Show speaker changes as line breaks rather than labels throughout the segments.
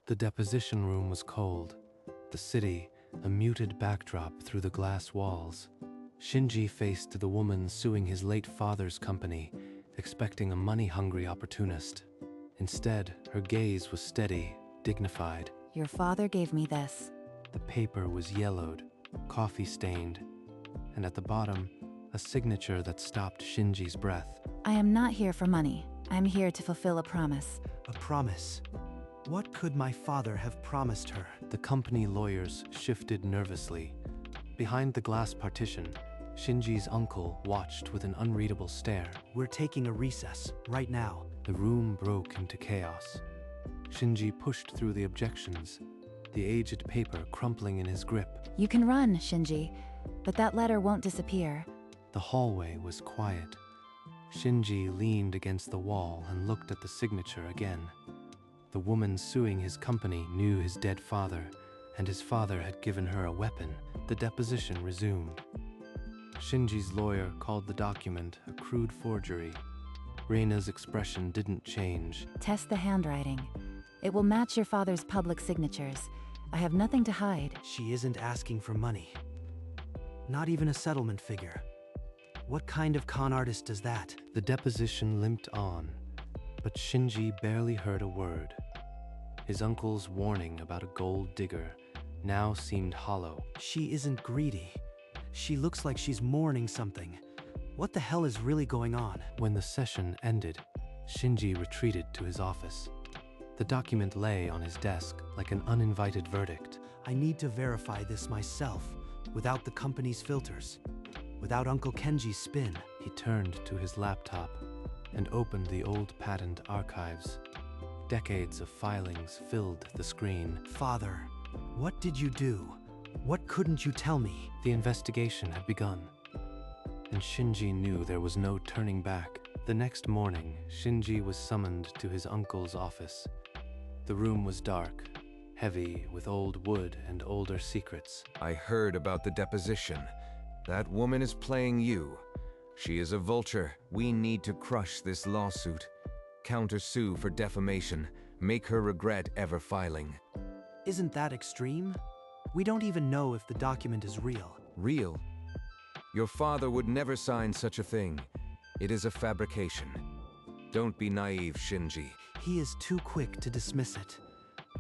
The deposition room was cold. The city, a muted backdrop through the glass walls. Shinji faced the woman suing his late father's company, expecting a money-hungry opportunist. Instead, her gaze was steady, dignified.
Your father gave me this.
The paper was yellowed, coffee-stained, and at the bottom, a signature that stopped Shinji's breath.
I am not here for money. I'm here to fulfill a promise.
A promise? What could my father have promised her?
The company lawyers shifted nervously. Behind the glass partition, Shinji's uncle watched with an unreadable stare.
We're taking a recess, right now.
The room broke into chaos. Shinji pushed through the objections, the aged paper crumpling in his grip.
You can run, Shinji, but that letter won't disappear.
The hallway was quiet. Shinji leaned against the wall and looked at the signature again. The woman suing his company knew his dead father, and his father had given her a weapon. The deposition resumed. Shinji's lawyer called the document a crude forgery. Reina's expression didn't change.
Test the handwriting. It will match your father's public signatures. I have nothing to hide.
She isn't asking for money. Not even a settlement figure. What kind of con artist does that?
The deposition limped on, but Shinji barely heard a word. His uncle's warning about a gold digger now seemed hollow.
She isn't greedy. She looks like she's mourning something. What the hell is really going on?
When the session ended, Shinji retreated to his office. The document lay on his desk like an uninvited verdict.
I need to verify this myself, without the company's filters, without Uncle Kenji's spin.
He turned to his laptop and opened the old patent archives. Decades of filings filled the screen.
Father, what did you do? What couldn't you tell me?
The investigation had begun, and Shinji knew there was no turning back. The next morning, Shinji was summoned to his uncle's office. The room was dark, heavy with old wood and older secrets.
I heard about the deposition. That woman is playing you. She is a vulture. We need to crush this lawsuit. Countersue for defamation. Make her regret ever filing.
Isn't that extreme? We don't even know if the document is real.
Real? Your father would never sign such a thing. It is a fabrication. Don't be naive, Shinji.
He is too quick to dismiss it.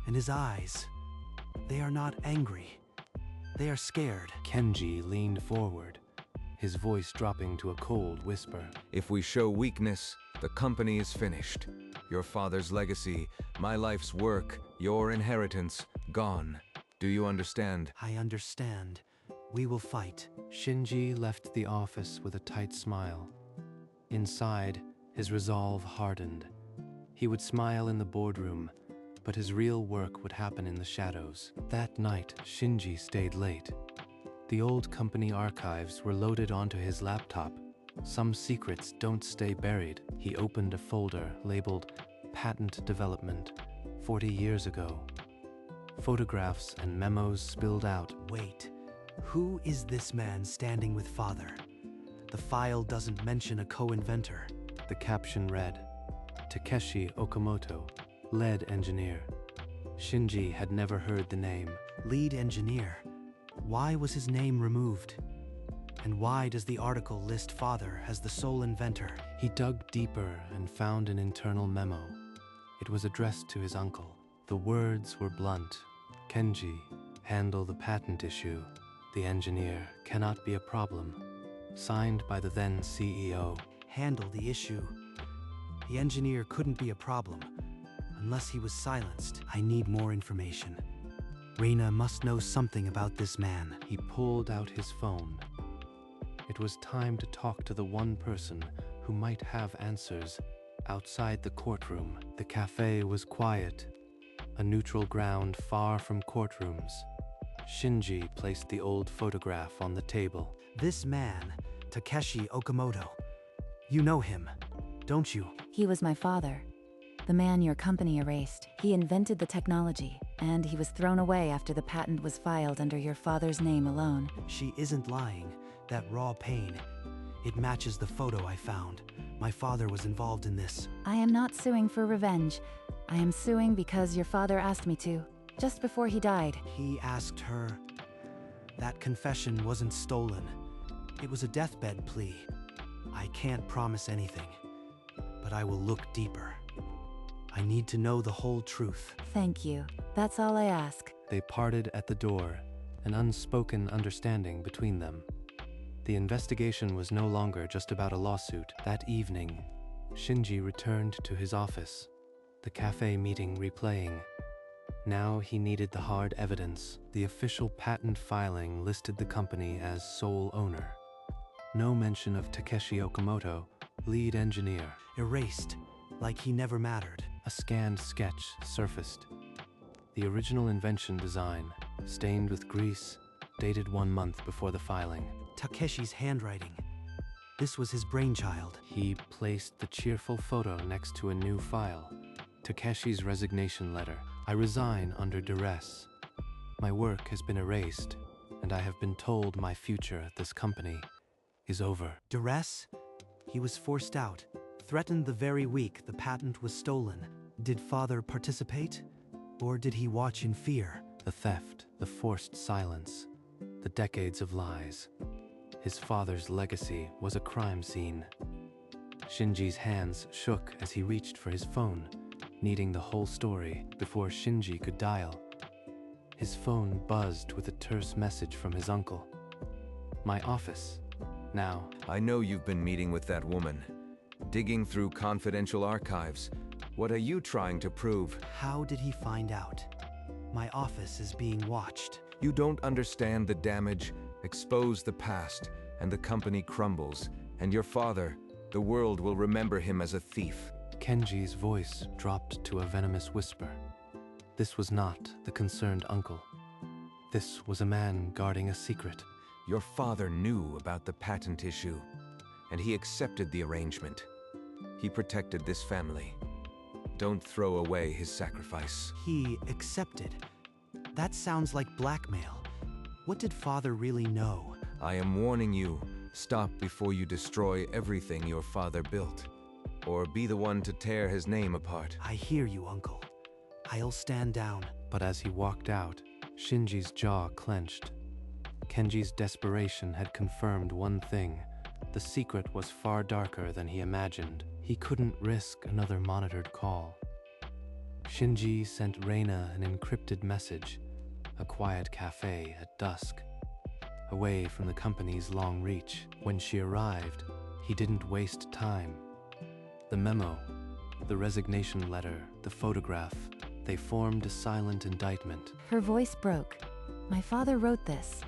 And his eyes, they are not angry. They are scared.
Kenji leaned forward, his voice dropping to a cold whisper.
If we show weakness, the company is finished. Your father's legacy, my life's work, your inheritance, gone. Do you understand?
I understand. We will fight.
Shinji left the office with a tight smile. Inside, his resolve hardened. He would smile in the boardroom, but his real work would happen in the shadows. That night, Shinji stayed late. The old company archives were loaded onto his laptop. Some secrets don't stay buried. He opened a folder labeled Patent Development, 40 years ago. Photographs and memos spilled out.
Wait, who is this man standing with father? The file doesn't mention a co-inventor.
The caption read, Takeshi Okamoto, lead engineer. Shinji had never heard the name.
Lead engineer. Why was his name removed? And why does the article list father as the sole inventor?
He dug deeper and found an internal memo. It was addressed to his uncle. The words were blunt. Kenji, handle the patent issue. The engineer cannot be a problem. Signed by the then CEO.
Handle the issue. The engineer couldn't be a problem, unless he was silenced. I need more information. Reina must know something about this man.
He pulled out his phone. It was time to talk to the one person who might have answers. Outside the courtroom, the cafe was quiet, a neutral ground far from courtrooms. Shinji placed the old photograph on the table.
This man, Takeshi Okamoto. You know him, don't you?
He was my father, the man your company erased. He invented the technology, and he was thrown away after the patent was filed under your father's name alone.
She isn't lying. That raw pain, it matches the photo I found. My father was involved in this.
I am not suing for revenge. I am suing because your father asked me to, just before he died.
He asked her. That confession wasn't stolen. It was a deathbed plea. I can't promise anything, but I will look deeper. I need to know the whole truth.
Thank you. That's all I ask.
They parted at the door, an unspoken understanding between them. The investigation was no longer just about a lawsuit. That evening, Shinji returned to his office, the cafe meeting replaying. Now he needed the hard evidence. The official patent filing listed the company as sole owner. No mention of Takeshi Okamoto, lead engineer.
Erased, like he never mattered.
A scanned sketch surfaced. The original invention design, stained with grease, dated 1 month before the filing.
Takeshi's handwriting. This was his brainchild.
He placed the cheerful photo next to a new file. Takeshi's resignation letter. I resign under duress. My work has been erased, and I have been told my future at this company is over.
Duress? He was forced out, threatened the very week the patent was stolen. Did father participate? Or did he watch in fear?
The theft, the forced silence, the decades of lies. His father's legacy was a crime scene. Shinji's hands shook as he reached for his phone, needing the whole story before Shinji could dial. His phone buzzed with a terse message from his uncle. My office. Now.
I know you've been meeting with that woman, digging through confidential archives. What are you trying to prove?
How did he find out? My office is being watched.
You don't understand the damage. Expose the past, and the company crumbles. And your father, the world will remember him as a thief.
Kenji's voice dropped to a venomous whisper. This was not the concerned uncle. This was a man guarding a secret.
Your father knew about the patent issue, and he accepted the arrangement. He protected this family. Don't throw away his sacrifice.
He accepted. That sounds like blackmail. What did father really know?
I am warning you, stop before you destroy everything your father built, or be the one to tear his name apart.
I hear you, uncle. I'll stand down.
But as he walked out, Shinji's jaw clenched. Kenji's desperation had confirmed one thing. The secret was far darker than he imagined. He couldn't risk another monitored call. Shinji sent Reina an encrypted message, a quiet cafe at dusk, away from the company's long reach. When she arrived, he didn't waste time. The memo, the resignation letter, the photograph, they formed a silent indictment.
Her voice broke. My father wrote this.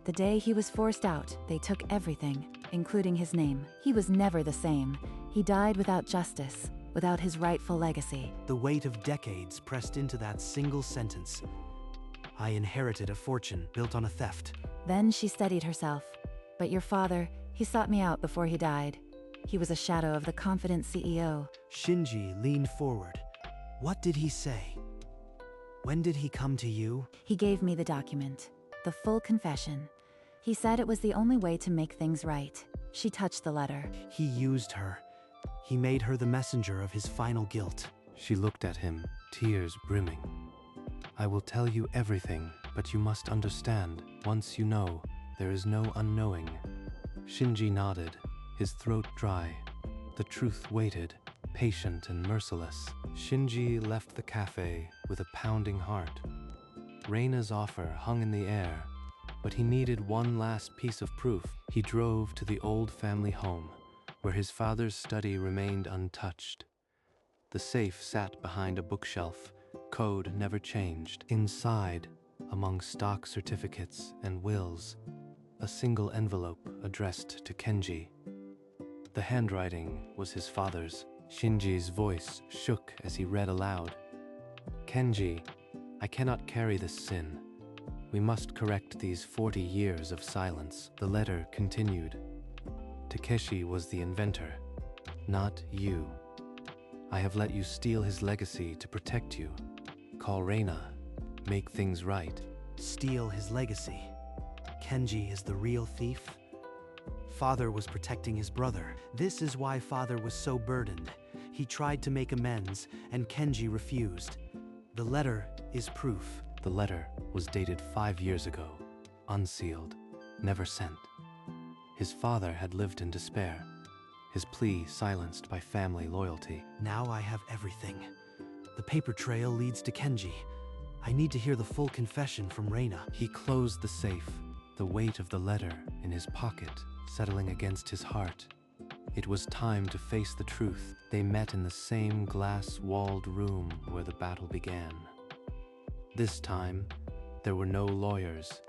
The day he was forced out, they took everything, including his name. He was never the same. He died without justice, without his rightful legacy.
The weight of decades pressed into that single sentence. I inherited a fortune built on a theft.
Then she steadied herself. But your father, he sought me out before he died. He was a shadow of the confident CEO.
Shinji leaned forward. What did he say? When did he come to you?
He gave me the document, the full confession. He said it was the only way to make things right. She touched the letter.
He used her. He made her the messenger of his final guilt.
She looked at him, tears brimming. I will tell you everything, but you must understand, once you know, there is no unknowing. Shinji nodded, his throat dry. The truth waited, patient and merciless. Shinji left the cafe with a pounding heart. Reina's offer hung in the air, but he needed one last piece of proof. He drove to the old family home, where his father's study remained untouched. The safe sat behind a bookshelf, code never changed. Inside, among stock certificates and wills, a single envelope addressed to Kenji. The handwriting was his father's. Shinji's voice shook as he read aloud. Kenji, I cannot carry this sin. We must correct these 40 years of silence. The letter continued. Takeshi was the inventor, not you. I have let you steal his legacy to protect you. Call Reina, make things right.
Steal his legacy. Kenji is the real thief? Father was protecting his brother. This is why Father was so burdened. He tried to make amends, and Kenji refused. The letter is proof.
The letter was dated 5 years ago, unsealed, never sent. His father had lived in despair, his plea silenced by family loyalty.
Now I have everything. The paper trail leads to Kenji. I need to hear the full confession from Reina.
He closed the safe, the weight of the letter in his pocket settling against his heart. It was time to face the truth. They met in the same glass-walled room where the battle began. This time, there were no lawyers,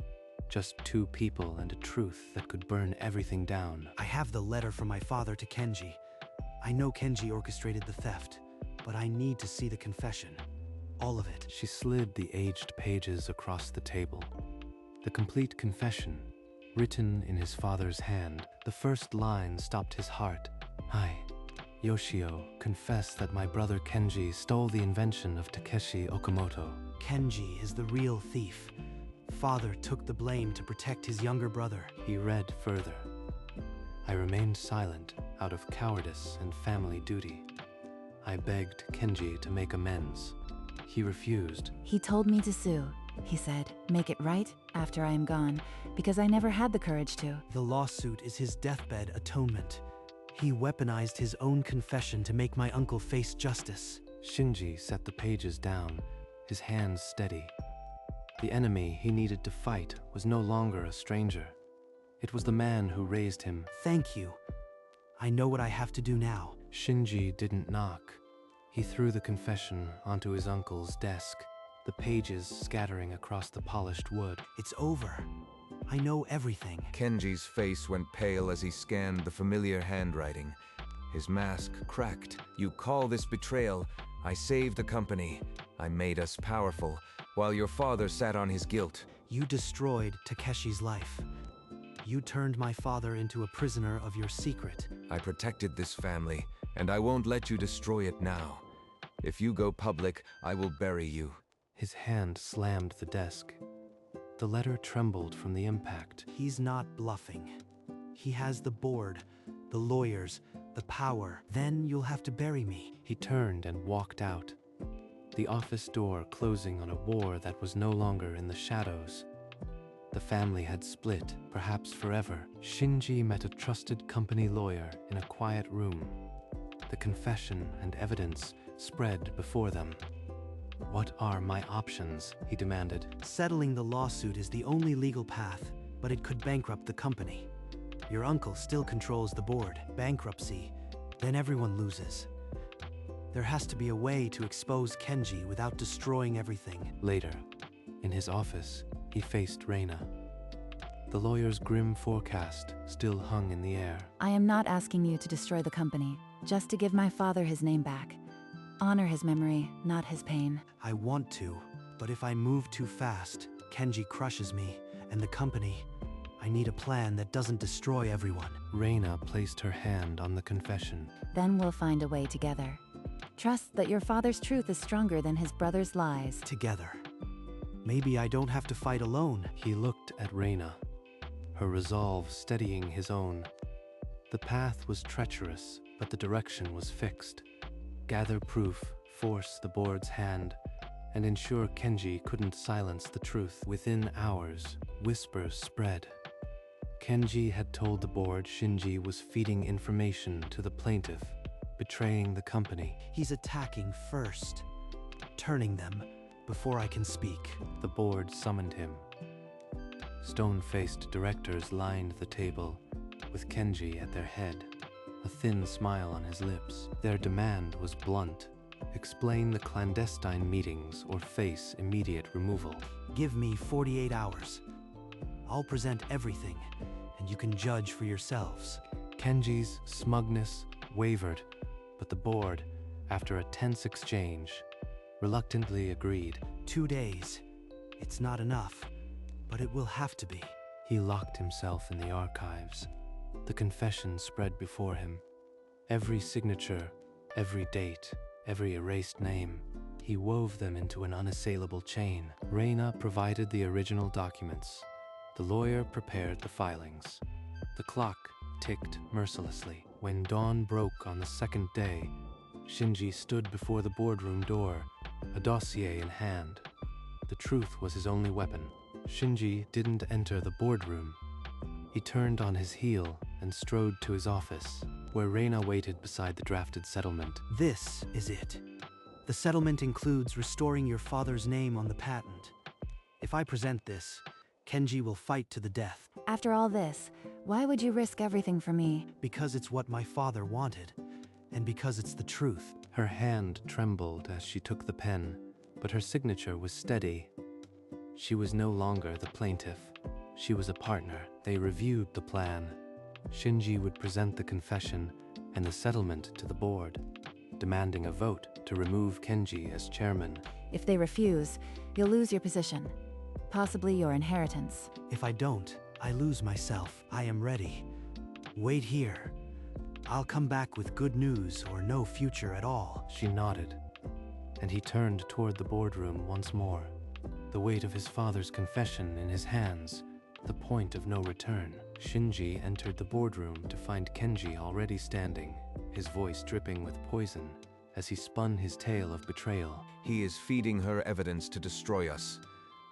just two people and a truth that could burn everything down.
I have the letter from my father to Kenji. I know Kenji orchestrated the theft, but I need to see the confession. All of it.
She slid the aged pages across the table. The complete confession, written in his father's hand. The first line stopped his heart. I, Yoshio, confess that my brother Kenji stole the invention of Takeshi Okamoto.
Kenji is the real thief. Father took the blame to protect his younger brother.
He read further. I remained silent out of cowardice and family duty. I begged Kenji to make amends. He refused.
He told me to sue. He said, make it right after I am gone, because I never had the courage to.
The lawsuit is his deathbed atonement. He weaponized his own confession to make my uncle face justice.
Shinji set the pages down, his hands steady. The enemy he needed to fight was no longer a stranger. It was the man who raised him.
Thank you. I know what I have to do now.
Shinji didn't knock. He threw the confession onto his uncle's desk, the pages scattering across the polished wood.
It's over. I know everything.
Kenji's face went pale as he scanned the familiar handwriting. His mask cracked. You call this betrayal? I saved the company. I made us powerful, while your father sat on his guilt.
You destroyed Takeshi's life. You turned my father into a prisoner of your secret.
I protected this family, and I won't let you destroy it now. If you go public, I will bury you.
His hand slammed the desk. The letter trembled from the impact.
He's not bluffing. He has the board, the lawyers, the power. Then you'll have to bury me.
He turned and walked out, the office door closing on a war that was no longer in the shadows. The family had split, perhaps forever. Shinji met a trusted company lawyer in a quiet room. The confession and evidence spread before them. What are my options? He demanded.
Settling the lawsuit is the only legal path, but it could bankrupt the company. Your uncle still controls the board. Bankruptcy, then everyone loses. There has to be a way to expose Kenji without destroying everything.
Later, in his office, he faced Reina. The lawyer's grim forecast still hung in the air.
I am not asking you to destroy the company, just to give my father his name back. Honor his memory, not his pain.
I want to, but if I move too fast, Kenji crushes me, and the company. I need a plan that doesn't destroy everyone.
Reina placed her hand on the confession.
Then we'll find a way together. Trust that your father's truth is stronger than his brother's lies.
Together. Maybe I don't have to fight alone.
He looked at Reina, her resolve steadying his own. The path was treacherous, but the direction was fixed. Gather proof, force the board's hand, and ensure Kenji couldn't silence the truth. Within hours, whispers spread. Kenji had told the board Shinji was feeding information to the plaintiff, betraying the company.
He's attacking first, turning them before I can speak.
The board summoned him. Stone-faced directors lined the table, with Kenji at their head, a thin smile on his lips. Their demand was blunt. Explain the clandestine meetings or face immediate removal.
Give me 48 hours. I'll present everything, and you can judge for yourselves.
Kenji's smugness wavered, but the board, after a tense exchange, reluctantly agreed.
2 days. It's not enough, but it will have to be.
He locked himself in the archives. The confession spread before him. Every signature, every date, every erased name. He wove them into an unassailable chain. Reina provided the original documents. The lawyer prepared the filings. The clock ticked mercilessly. When dawn broke on the second day, Shinji stood before the boardroom door, a dossier in hand. The truth was his only weapon. Shinji didn't enter the boardroom. He turned on his heel and strode to his office, where Reina waited beside the drafted settlement.
This is it. The settlement includes restoring your father's name on the patent. If I present this, Kenji will fight to the death.
After all this, why would you risk everything for me?
Because it's what my father wanted, and because it's the truth.
Her hand trembled as she took the pen, but her signature was steady. She was no longer the plaintiff. She was a partner. They reviewed the plan. Shinji would present the confession and the settlement to the board, demanding a vote to remove Kenji as chairman.
If they refuse, you'll lose your position, possibly your inheritance.
If I don't, I lose myself. I am ready. Wait here. I'll come back with good news or no future at all.
She nodded, and he turned toward the boardroom once more, the weight of his father's confession in his hands, the point of no return. Shinji entered the boardroom to find Kenji already standing, his voice dripping with poison as he spun his tale of betrayal.
He is feeding her evidence to destroy us.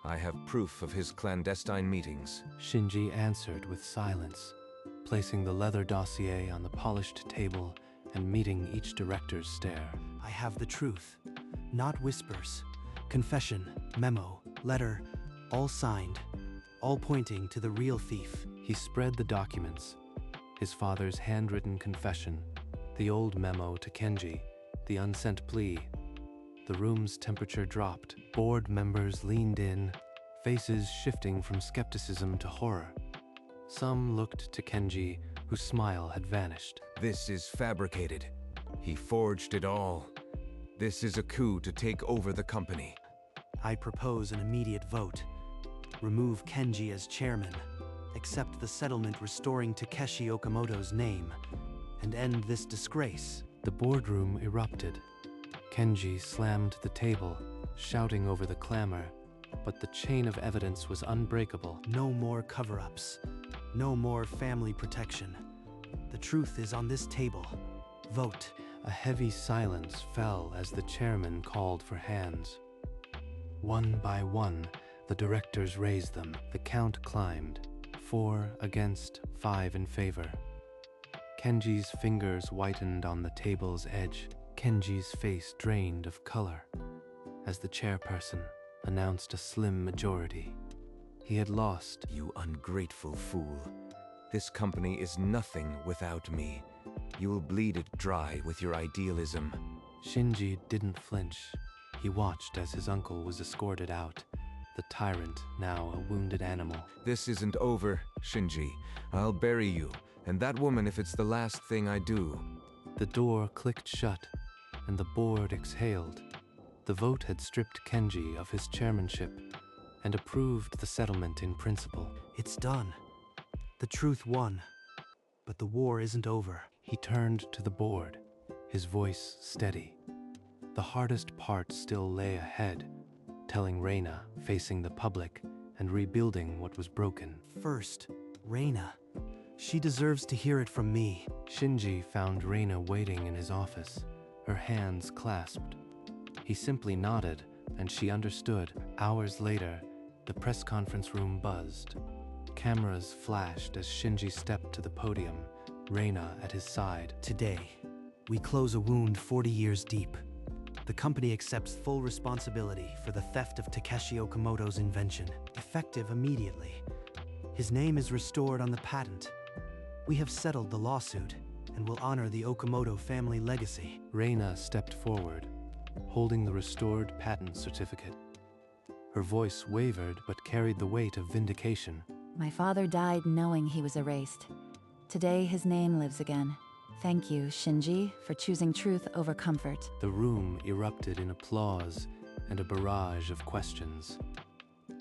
I have proof of his clandestine meetings.
Shinji answered with silence, placing the leather dossier on the polished table and meeting each director's stare.
I have the truth, not whispers. Confession, memo, letter, all signed, all pointing to the real thief.
He spread the documents, his father's handwritten confession, the old memo to Kenji, the unsent plea. The room's temperature dropped. Board members leaned in, faces shifting from skepticism to horror. Some looked to Kenji, whose smile had vanished.
This is fabricated. He forged it all. This is a coup to take over the company.
I propose an immediate vote. Remove Kenji as chairman, accept the settlement restoring Takeshi Okamoto's name, and end this disgrace.
The boardroom erupted. Kenji slammed the table, shouting over the clamor, but the chain of evidence was unbreakable.
No more cover-ups. No more family protection. The truth is on this table. Vote.
A heavy silence fell as the chairman called for hands. One by one, the directors raised them. The count climbed. 4 against, 5 in favor. Kenji's fingers whitened on the table's edge. Kenji's face drained of color as the chairperson announced a slim majority. He had lost.
You ungrateful fool. This company is nothing without me. You will bleed it dry with your idealism.
Shinji didn't flinch. He watched as his uncle was escorted out, the tyrant now a wounded animal.
This isn't over, Shinji. I'll bury you, and that woman if it's the last thing I do.
The door clicked shut, and the board exhaled. The vote had stripped Kenji of his chairmanship and approved the settlement in principle.
It's done. The truth won. But the war isn't over.
He turned to the board, his voice steady. The hardest part still lay ahead, telling Reina, facing the public, and rebuilding what was broken.
First, Reina. She deserves to hear it from me.
Shinji found Reina waiting in his office, her hands clasped. He simply nodded, and she understood. Hours later, the press conference room buzzed. Cameras flashed as Shinji stepped to the podium, Reina at his side.
Today, we close a wound 40 years deep. The company accepts full responsibility for the theft of Takeshi Okamoto's invention, effective immediately. His name is restored on the patent. We have settled the lawsuit and will honor the Okamoto family legacy.
Reina stepped forward, holding the restored patent certificate. Her voice wavered but carried the weight of vindication.
My father died knowing he was erased. Today his name lives again. Thank you, Shinji, for choosing truth over comfort.
The room erupted in applause and a barrage of questions.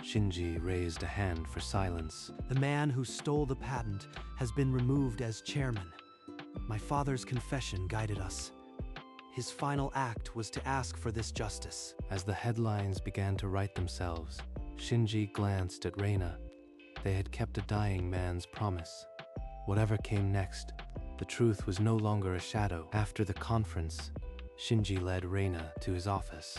Shinji raised a hand for silence.
The man who stole the patent has been removed as chairman. My father's confession guided us. His final act was to ask for this justice.
As the headlines began to write themselves, Shinji glanced at Reina. They had kept a dying man's promise. Whatever came next, the truth was no longer a shadow. After the conference, Shinji led Reina to his office.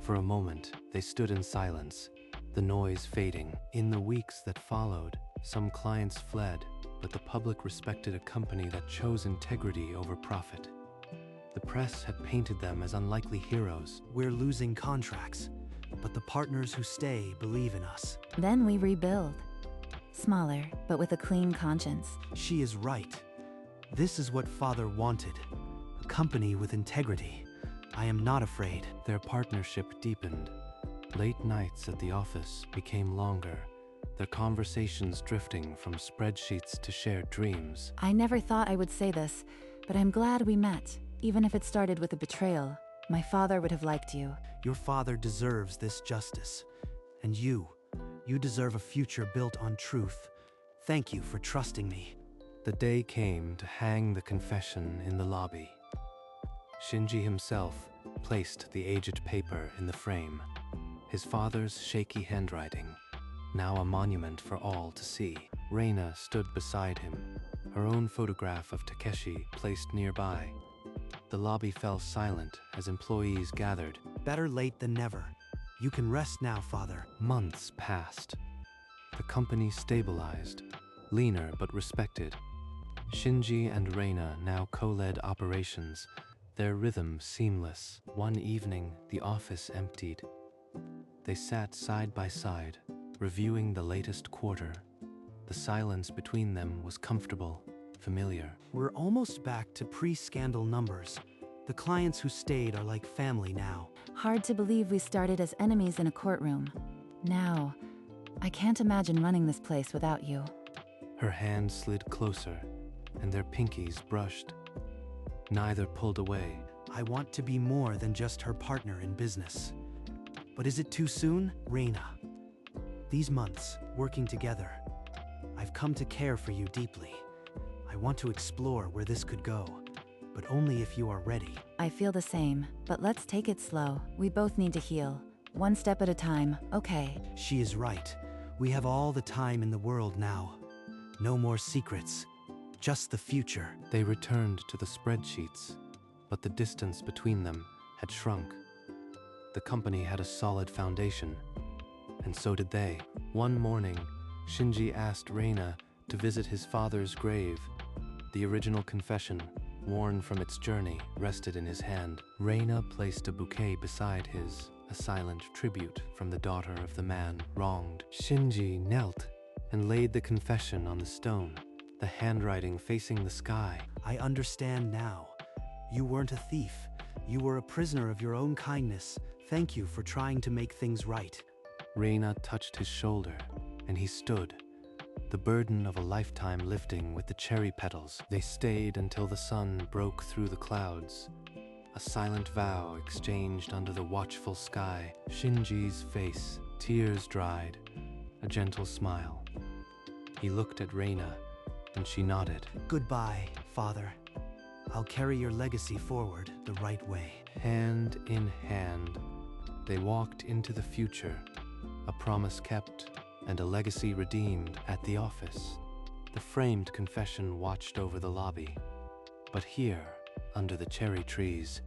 For a moment, they stood in silence, the noise fading. In the weeks that followed, some clients fled, but the public respected a company that chose integrity over profit. The press had painted them as unlikely heroes.
We're losing contracts, but the partners who stay believe in us.
Then we rebuild. Smaller, but with a clean conscience.
She is right. This is what Father wanted. A company with integrity. I am not afraid.
Their partnership deepened. Late nights at the office became longer, their conversations drifting from spreadsheets to shared dreams.
I never thought I would say this, but I'm glad we met, even if it started with a betrayal. My father would have liked you.
Your father deserves this justice. And you deserve a future built on truth. Thank you for trusting me.
The day came to hang the confession in the lobby. Shinji himself placed the aged paper in the frame. His father's shaky handwriting, now a monument for all to see. Reina stood beside him, her own photograph of Takeshi placed nearby. The lobby fell silent as employees gathered.
Better late than never. You can rest now, Father.
Months passed. The company stabilized, leaner but respected. Shinji and Reina now co-led operations, their rhythm seamless. One evening, the office emptied. They sat side by side, reviewing the latest quarter. The silence between them was comfortable, familiar.
We're almost back to pre-scandal numbers. The clients who stayed are like family now.
Hard to believe we started as enemies in a courtroom. Now, I can't imagine running this place without you.
Her hand slid closer, and their pinkies brushed. Neither pulled away.
I want to be more than just her partner in business. But is it too soon, Reina? These months, working together, I've come to care for you deeply. I want to explore where this could go, but only if you are ready.
I feel the same, but let's take it slow. We both need to heal. One step at a time, okay?
She is right. We have all the time in the world now. No more secrets, just the future.
They returned to the spreadsheets, but the distance between them had shrunk. The company had a solid foundation, and so did they. One morning, Shinji asked Reina to visit his father's grave. The original confession, worn from its journey, rested in his hand. Reina placed a bouquet beside his, a silent tribute from the daughter of the man wronged. Shinji knelt and laid the confession on the stone, the handwriting facing the sky.
I understand now. You weren't a thief. You were a prisoner of your own kindness. Thank you for trying to make things right.
Reina touched his shoulder, and he stood, the burden of a lifetime lifting with the cherry petals. They stayed until the sun broke through the clouds. A silent vow exchanged under the watchful sky. Shinji's face, tears dried, a gentle smile. He looked at Reina, and she nodded.
Goodbye, Father. I'll carry your legacy forward the right way.
Hand in hand, they walked into the future, a promise kept and a legacy redeemed at the office. The framed confession watched over the lobby. But here, under the cherry trees,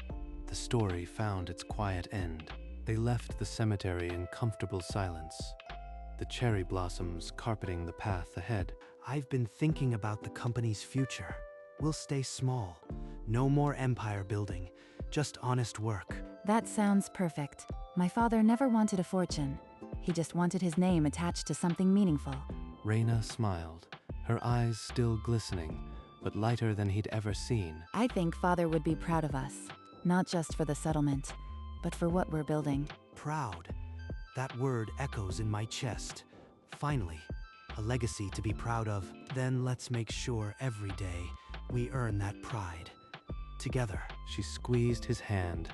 the story found its quiet end. They left the cemetery in comfortable silence, the cherry blossoms carpeting the path ahead.
I've been thinking about the company's future. We'll stay small. No more empire building, just honest work.
That sounds perfect. My father never wanted a fortune. He just wanted his name attached to something meaningful.
Reina smiled, her eyes still glistening, but lighter than he'd ever seen.
I think father would be proud of us. Not just for the settlement, but for what we're building.
Proud. That word echoes in my chest. Finally, a legacy to be proud of. Then let's make sure every day we earn that pride. Together.
She squeezed his hand,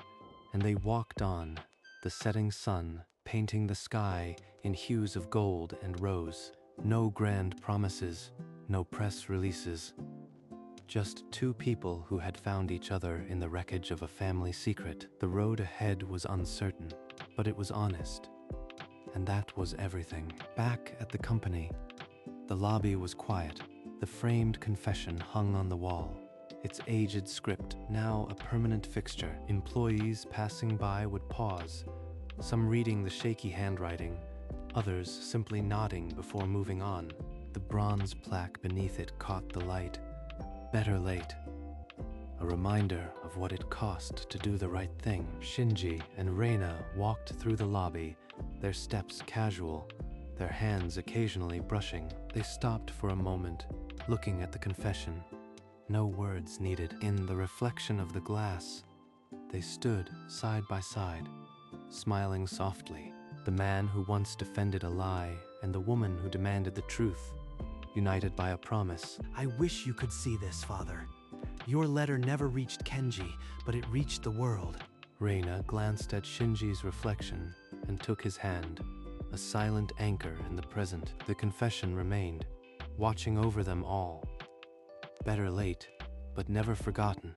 and they walked on, the setting sun painting the sky in hues of gold and rose. No grand promises, no press releases. Just two people who had found each other in the wreckage of a family secret. The road ahead was uncertain, but it was honest. And that was everything. Back at the company, the lobby was quiet, The framed confession hung on the wall, its aged script now a permanent fixture. Employees passing by would pause, some reading the shaky handwriting, others simply nodding before moving on. The bronze plaque beneath it caught the light. Better late. A reminder of what it cost to do the right thing. Shinji and Reina walked through the lobby, their steps casual, their hands occasionally brushing. They stopped for a moment, looking at the confession. No words needed. In the reflection of the glass, they stood side by side, smiling softly. The man who once defended a lie and the woman who demanded the truth, united by a promise.
I wish you could see this, Father. Your letter never reached Kenji, but it reached the world.
Reina glanced at Shinji's reflection and took his hand, a silent anchor in the present. The confession remained, watching over them all. Better late, but never forgotten.